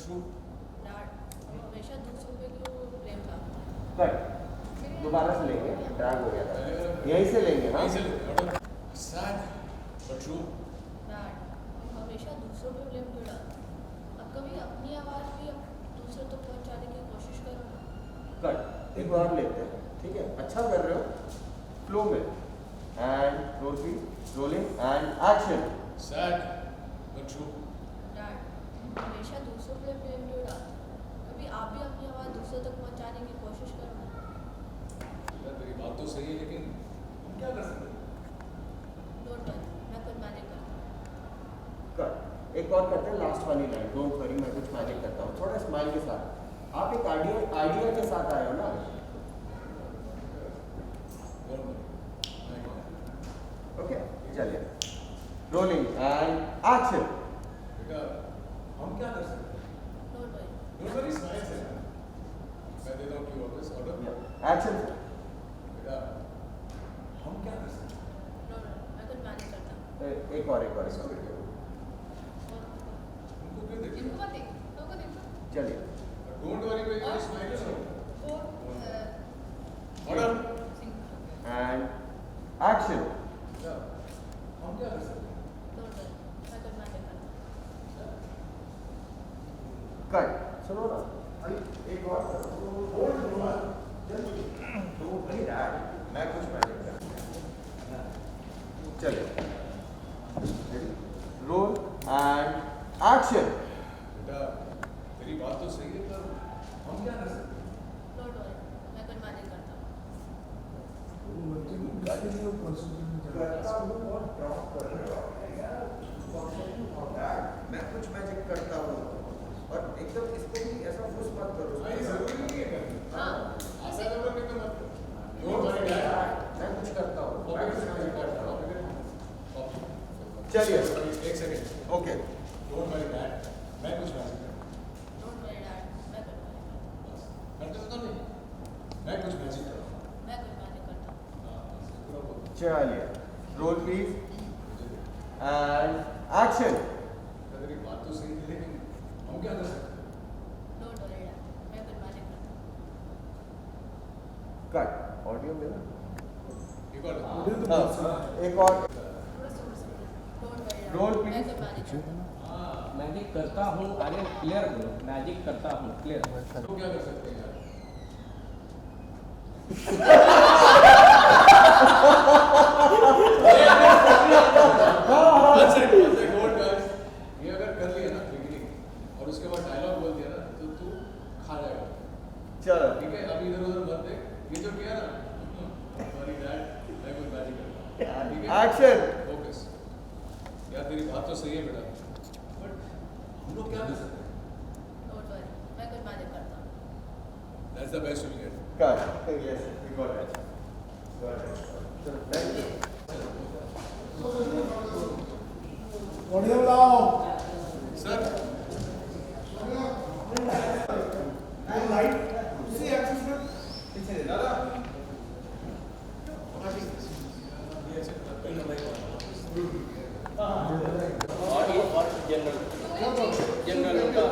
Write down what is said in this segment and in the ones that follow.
True. हमेशा दूसरों पे क्यों ब्लेम डालते हैं? कट दोबारा से लेंगे, ड्रैग हो गया था, यहीं से लेंगे ना। Sad but true. हमेशा दूसरों पे ब्लेम क्यों डालते हैं? अब कभी अपनी आवाज़ भी दूसरों तक पहुंचाने की कोशिश करो ना। कट एक बार लेते हैं, ठीक है, अच्छा कर रहे हो, फ्लो में। एंड रोल की rolling and action. Sad but true. हमेशा दूसरों पे ब्लेम क्यों डालते हैं? कभी आप भी अपनी आवाज़ दूसरों तक पहुंचाने की कोशिश करो ना। यार तेरी बात तो सही है लेकिन हम क्या कर सकते हैं? डोंट वरी, मैं कुछ मैनेज करता हूँ। कट एक और करते हैं, लास्ट वाली लाइन, डोंट वरी मैं कुछ मैजिक करता हूँ, थोड़ा स्माइल के साथ। आप एक आइडिया के साथ आए हो ना। ओके चलिए, रोलिंग एंड एक्शन। बेटा हम क्या कर सकते हैं? Don't worry. Don't worry, smile से मैं देता हूँ क्यों वापस ऑर्डर। एक्शन। बेटा हम क्या कर सकते हैं? डोंट वरी, मैं कुछ मैनेज करता हूँ। एक और इसको देखो, उनको क्यों देखते इनको हो? मत देख, लोगों देखो। चलिए, डोंट वरी पे और स्माइल करो। Four order. And action. बेटा हम क्या कर सकते हैं? डोंट वरी, मैं कुछ मैनेज करता हूँ। कट सुनो ना, अरे एक और करो, तो भाई डैड मैं कुछ मैजिक करता हूँ। चलिए, रोल एंड एक्शन। बेटा तेरी बात तो सही है पर हम क्या कर सकते हैं? डोंट वरी, मैं कुछ मैनेज करता हूँ। मैं कुछ मैजिक करता हूँ, और एकदम इसको भी ऐसा फुस मत करो। भाई जरूरी नहीं है करना। हाँ, ऐसा जरूर नहीं तो मत करो। डोंट वरी डैड, मैं कुछ करता हूँ। चलिए चलिए, एक second. Okay don't worry dad, मैं कुछ मैजिक करता हूँ। डोंट वरी डैड, मैं कुछ मैनेज करता हूँ। बस करते तो नहीं, मैं कुछ मैजिक करता हूँ। मैं कुछ मैनेज करता हूँ। हाँ, बस पूरा बोल। चलिए, रोल प्लीज एंड एक्शन। बेटा तेरी बात तो सही है लेकिन हम क्या कर सकते हैं? डोंट वरी डैड, मैं कुछ मैनेज करता हूँ। कट ऑडियो में ना, एक और एक और थोड़ा सा डोंट वरी डैड, रोल मैं प्लीज। कुछ मैनेज करता हूँ। मैजिक करता हूँ, आगे क्लियर बोलो, मैजिक करता हूँ, क्लियर। तो क्या कर सकते हैं यार? Hold guys, ये अगर कर लिया ना बिगिनिंग और उसके बाद डायलॉग बोल दिया ना तो तू खा जाएगा। चलो ठीक है, अभी इधर उधर मत देख, ये जो किया ना सॉरी डैड, मैं कुछ मैजिक करता हूँ। ठीक है, एक्शन। फोकस। यार तेरी बात तो सही है बेटा बट हम लोग क्या कर सकते हैं? डोंट वरी, मैं कुछ मैनेज करता हूँ। That's the best will get. Cut yes we got it, चलो थैंक यू। ऑडियो लाओ। सर लाइट उसी एक्सिस में पीछे दादा। और जनरल जनरल का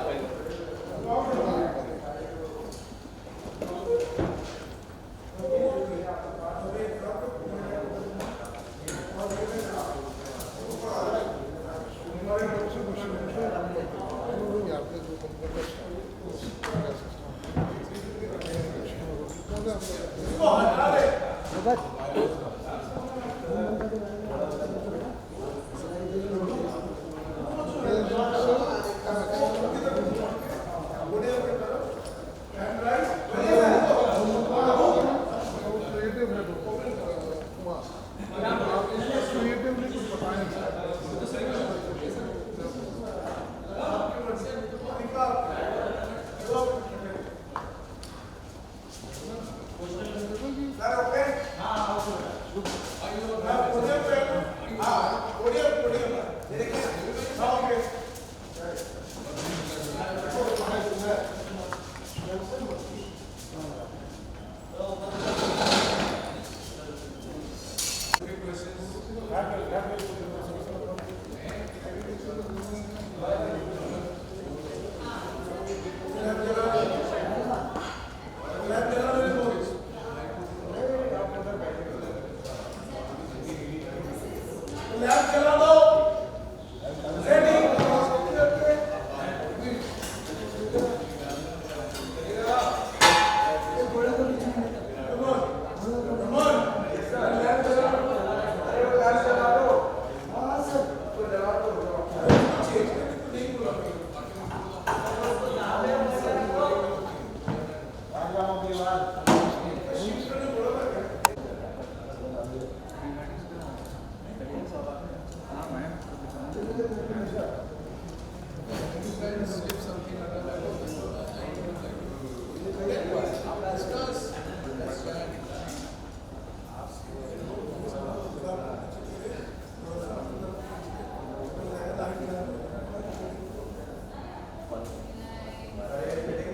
Is that okay?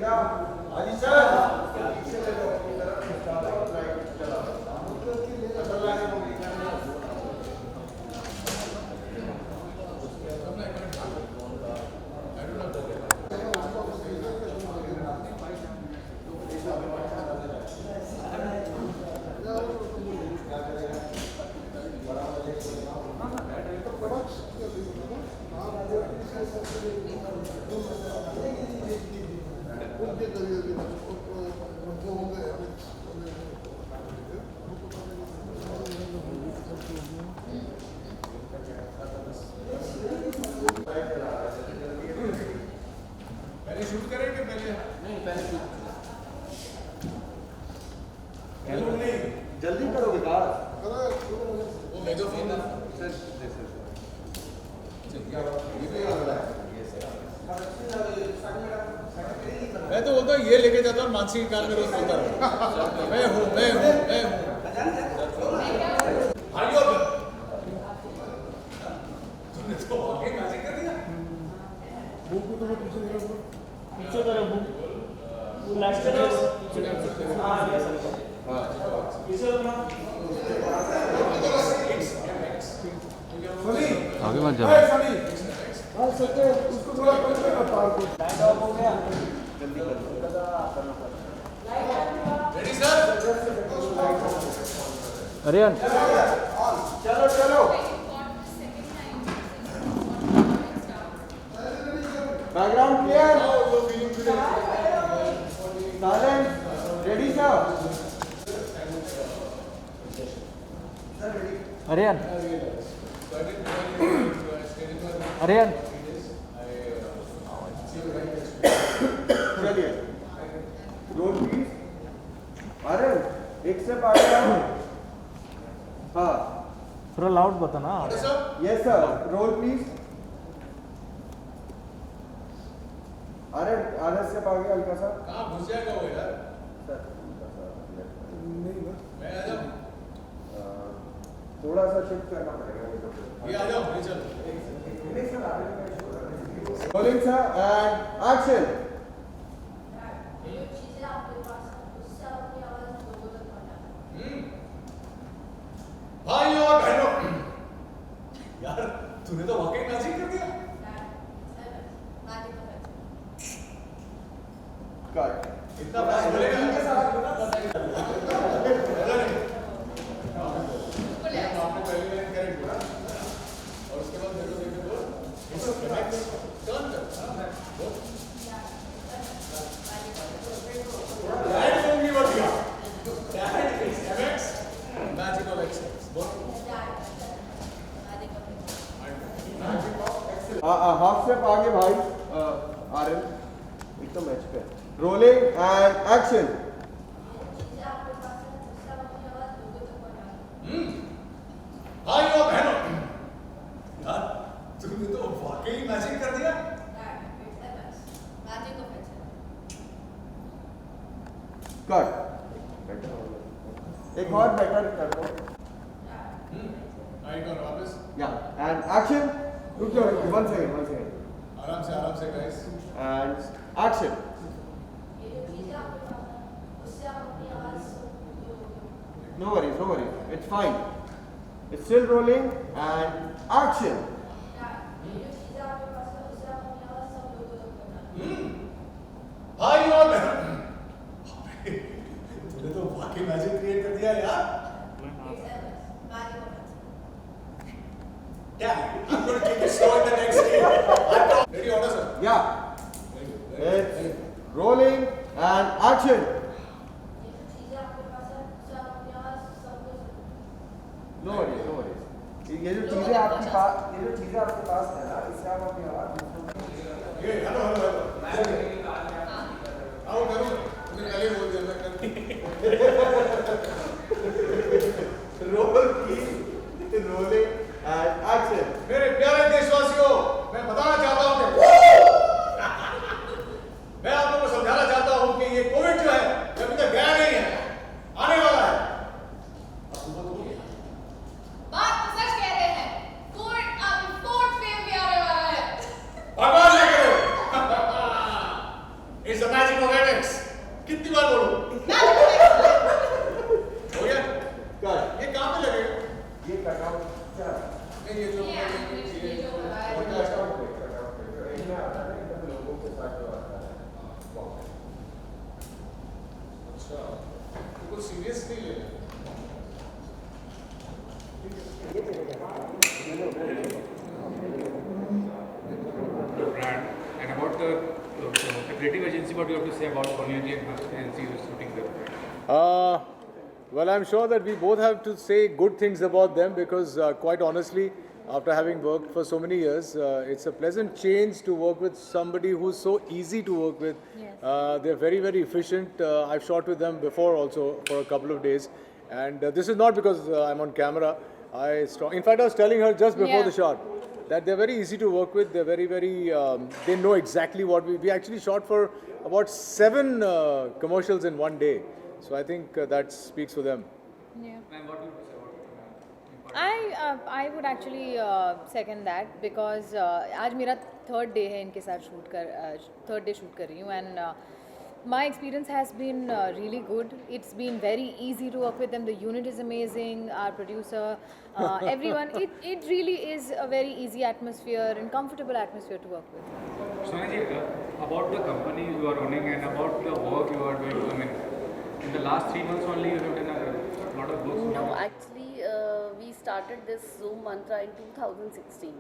या हाजी सर पीछे ले लो अपनी तरफ निकालो और राइट चलाओ अंदर लाने को पहले शूट करें कि पहले नहीं पहले जल्दी करो विकास वो मेगाफोन मैं तो बोलता हूँ ये लेके जाता हूँ मानसी कान में रोज बोलता रहता मैं हूँ भाइयों तुमने तो वाकई मैजिक कर दिया पीछे करो बुक लास्ट करो हाँ यस पीछे करो ना आगे मत जाओ। उसको थोड़ा कम करना तार को लाइट ऑफ हो गया जल्दी करो रेडी सर अरियन चलो चलो background clear silent ready sir Aryan Aryan चलिए रोल प्लीज अरे एक से आगे आओ हाँ थोड़ा लाउड बताना। यस सर रोल प्लीज अरे आधे से आगे हल्का सा कहाँ घुस जाएगा वो यार सर मैं आ जाऊँ थोड़ा सा शिफ्ट करना पड़ेगा ये आ जाओ ये चलो रोलिंग सर एंड एक्शन जो चीजें आपके पास हैं उससे अपनी आवाज लोगों तक पहुंचाना। भाइयों और बहनों यार तूने तो वाकई मैजिक कर दिया कट इतना फास्ट बोलेगा आपने पहली लाइन करेक्ट बोला और उसके बाद मेरे को देखे तो टर्न कर लाइट होंगी बढ़िया MX magic of excellence half step आगे भाई आरएन एक तो मैच पे रोलिंग एंड एक्शन चीजें आपके पास हैं उससे अपनी आवाज लोगों तक पहुंचाना। भाइयों और बहनों यार तूने तो वाकई मैजिक कर दिया मैजिक ऑफ एक्सेलेंस। कट एक और बेटर कर दो राइट और वापस या एंड एक्शन रुक जाओ 1 सेकंड आराम से गाइस एंड एक्शन ये जो चीजें आपके पास हैं उससे आप अपनी आवाज no worries it's fine it's still rolling and action ये जो चीजें आपके पास हैं उससे आप अपनी आवाज सब लोगों तक पहुंचाना। भाइयों और बहनों तूने तो वाकई मैजिक क्रिएट कर दिया यार मैजिक ऑफ एक्सेलेंस। क्या I'm going to take it slow in the next game ready order sir या इट्स रोलिंग एंड एक्शन ये जो चीजें आपके पास हैं उससे आप अपनी आवाज सब लोगों तक नो वरीज ये जो चीजें आपके पास है ना इससे आप अपनी आवाज ये हेलो आओ करो तुमने पहले बोल दिया मैं कर रोलिंग एंड एक्शन मेरे प्यारे देशवासियों मैं बताना चाहता हूं कि मैं आप लोगों को समझाना चाहता हूं कि ये कोविड जो है सीरियस नहीं लेना. Brand and about the creative agency, what you have to say about Sonia Ji and agency you're shooting with? Well, I'm sure that we both have to say good things about them because, quite honestly, after having worked for so many years, it's a pleasant change to work with somebody who's so easy to work with. Yes. They're very, very efficient. I've shot with them before also for a couple of days. And this is not because I'm on camera. In fact, I was telling her just before the shot that they're very easy to work with. They're very, very, they know exactly what we actually shot for about 7 commercials in one day. So I think that speaks for them. Yeah. And what you say about I would actually second that because आज मेरा third day है इनके साथ third day shoot कर रही हूँ and my experience has been really good. It's been very easy to work with them. The unit is amazing. Our producer, everyone. It really is a very easy atmosphere and comfortable atmosphere to work with. Sonia Ji, about the company you are running and about the work you are doing, I mean, in the last 3 months only you have done a lot of books. No, actually, we started this Zoom Mantra in 2016.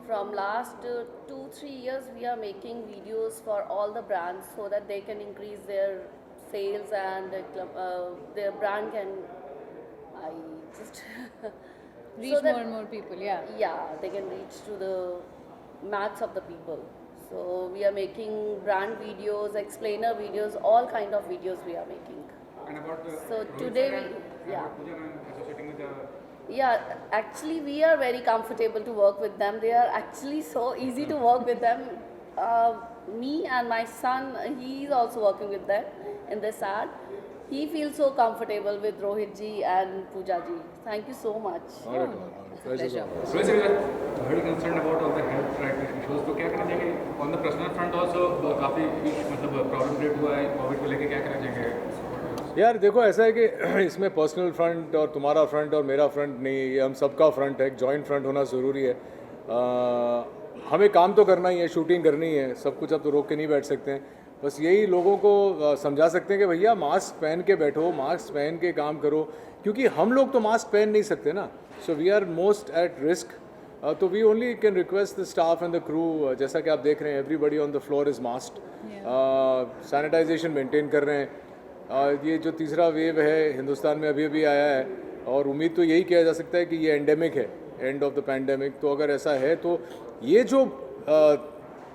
From last 2-3 years, we are making videos for all the brands so that they can increase their sales and their brand can. I just Reach so that, more and more people. Yeah. Yeah, they can reach to the max of the people. So we are making brand videos, explainer videos, all kind of videos we are making. And about the So Rohit today sir we- and yeah. about Pooja ma'am associating with the Yeah, actually we are very comfortable to work with them. They are actually so easy to work with them. Me and my son, he is also working with them in this ad. He feels so comfortable with Rohit ji and Pooja ji. Thank you so much. All right, all right. Pleasure. Rohit sir, we are very concerned about all the health right issues. तो क्या करना चाहिए on the personal front also काफी मतलब problem create हुआ है Covid को लेके क्या करना चाहिए? यार देखो ऐसा है कि इसमें पर्सनल फ्रंट और तुम्हारा फ्रंट और मेरा फ्रंट नहीं, ये हम सबका फ्रंट है. एक जॉइंट फ्रंट होना ज़रूरी है. हमें काम तो करना ही है, शूटिंग करनी है, सब कुछ अब तो रोक के नहीं बैठ सकते हैं. बस यही लोगों को समझा सकते हैं कि भैया मास्क पहन के बैठो, मास्क पहन के काम करो, क्योंकि हम लोग तो मास्क पहन नहीं सकते ना. So we are most at risk. तो we only can request the staff and the crew, जैसा कि आप देख रहे हैं everybody on the floor is masked, sanitisation maintain कर रहे हैं. ये जो तीसरा वेव है हिंदुस्तान में अभी आया है और उम्मीद तो यही किया जा सकता है कि ये एंडेमिक है, एंड ऑफ द पैंडेमिक. तो अगर ऐसा है तो ये जो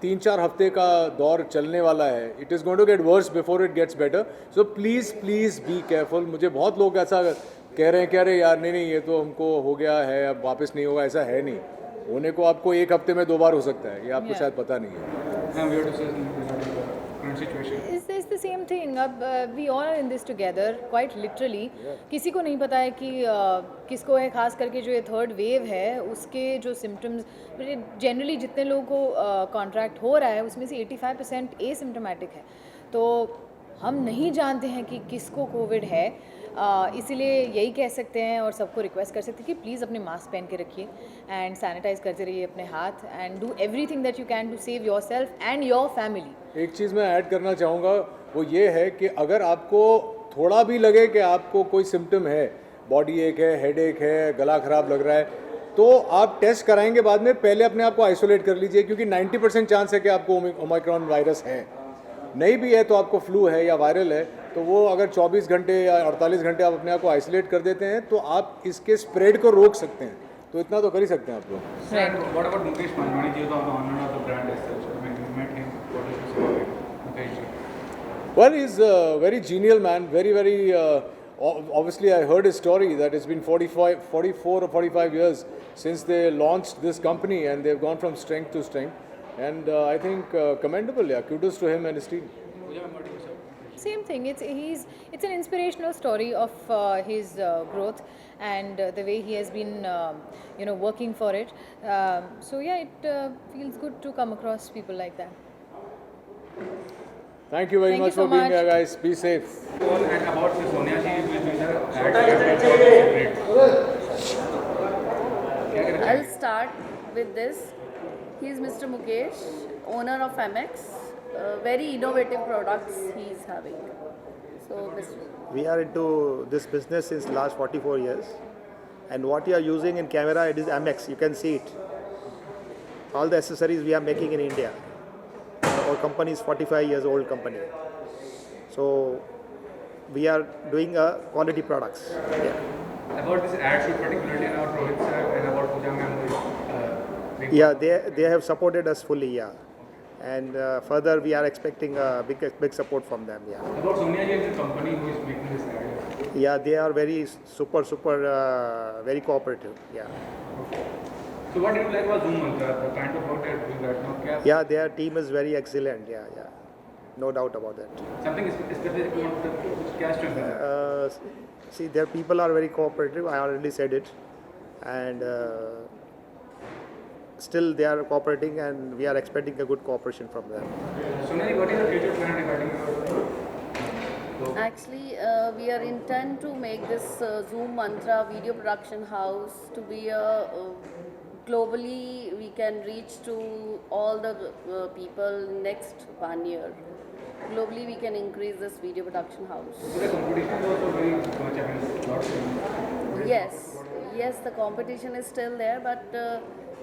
3-4 हफ्ते का दौर चलने वाला है, it is going to get worse before it gets better. So please please be careful. मुझे बहुत लोग ऐसा कह रहे हैं, कह रहे यार नहीं ये तो हमको हो गया है अब वापस नहीं होगा. ऐसा है नहीं, होने को आपको 1 हफ्ते में 2 बार हो सकता है, ये आपको शायद पता नहीं है. Ma'am, we have to say something regarding the current situation. It's the same thing. अब we all are in this together, quite literally. किसी को नहीं पता है कि किसको है, खास करके जो ये थर्ड वेव है उसके जो सिम्टम्स जनरली जितने लोगों को कॉन्ट्रैक्ट हो रहा है उसमें से 85% एसिम्टोमेटिक है. तो हम नहीं जानते हैं कि किसको कोविड है. इसीलिए यही कह सकते हैं और सबको रिक्वेस्ट कर सकते हैं कि प्लीज़ अपने मास्क पहन के रखिए एंड सैनिटाइज करते रहिए अपने हाथ and do everything that you can to save yourself and your family. एक चीज़ मैं ऐड करना चाहूँगा, वो ये है कि अगर आपको थोड़ा भी लगे कि आपको कोई सिम्टम है, बॉडी एक है, हेड एक है, गला ख़राब लग रहा है, तो आप टेस्ट कराएंगे बाद में. पहले अपने आप को आइसोलेट कर लीजिए, क्योंकि 90% चांस है कि आपको ओमिक्रॉन वायरस है. नहीं भी है तो आपको फ्लू है या वायरल है, तो वो अगर 24 घंटे या 48 घंटे आप अपने आप को आइसोलेट कर देते हैं तो आप इसके स्प्रेड को रोक सकते हैं. तो इतना तो कर ही सकते हैं आप लोग. And what about Mukesh Manjwani ji, the owner of the brand as such? I mean, you met him. What did you say about Mukesh ji? Well, he's a very genial man, very, very, obviously I heard his story that it's been 44 or 45 years since they launched this company and they've gone from strength to strength. And I think commendable, yeah, kudos to him and his team. Same thing. It's an inspirational story of his growth and the way he has been working for it. So yeah, it feels good to come across people like that. Thank you very Thank much you so for being much. here, guys. Be safe. And about the Sonia ji will be the ad. I'll start with this. He is Mr. Mukesh, owner of MX. Very innovative products he is having. So, We are into this business since last 44 years, and what you are using in camera, it is Amex. You can see it. All the accessories we are making in India. Our company is 45 years old company, so we are doing quality products. Yeah. About this ad shoot, particularly about Rohit sir and about Pooja ma'am. Yeah, they have supported us fully. Yeah, and further we are expecting a big support from them. Yeah. About Sonia ji and the company who is making this ad. Yeah, they are very super very cooperative. Yeah. So what do you like about Zoom Mantra, the kind of work they're doing right now? Yeah, their team is very excellent. Yeah, no doubt about that. Something specific you want to cast on that? See, their people are very cooperative. I already said it, and still they are cooperating, and we are expecting a good cooperation from them. Sonia, what is the future plan regarding your? Actually, we are intent to make this Zoom Mantra video production house to be a globally we can reach to all the people next 1 year. Globally, we can increase this video production house. So the competition is also very much. Yes, the competition is still there, but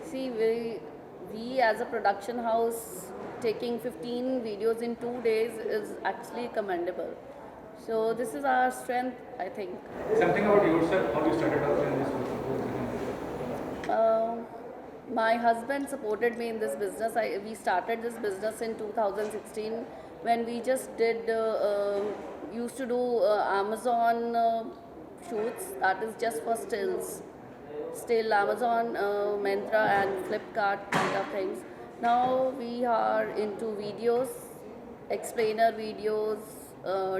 see, we as a production house taking 15 videos in 2 days is actually commendable. So this is our strength, I think. Something about yourself, how you started out in this business? My husband supported me in this business. We started this business in 2016 when we just used to do Amazon shoots, that is just for stills. Still Amazon, Myntra and Flipkart kind of things. Now we are into videos, explainer videos,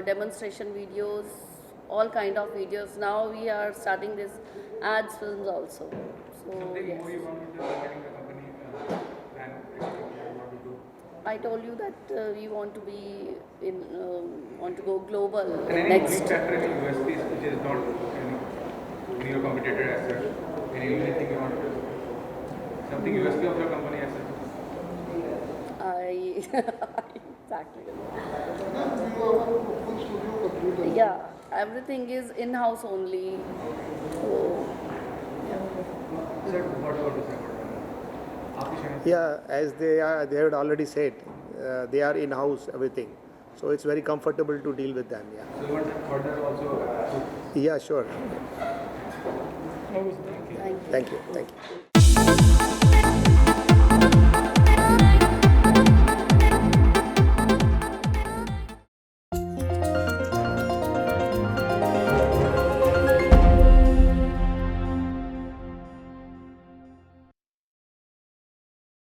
demonstration videos, all kind of videos. Now we are starting this ads films also. So yes. More you want to do regarding the company plan you want to do? I told you that we want to be in, want to go global And any next. unique factor, any USPs which is not in your competitor as such? Any unique thing you want to do? Something USP of your company as such? Exactly. Yeah, everything is in-house only. So, Sir, what about this? Yeah, as they had already said, they are in-house everything, so it's very comfortable to deal with them. Yeah. So you want further also? Yeah, sure. thank you. Thank you.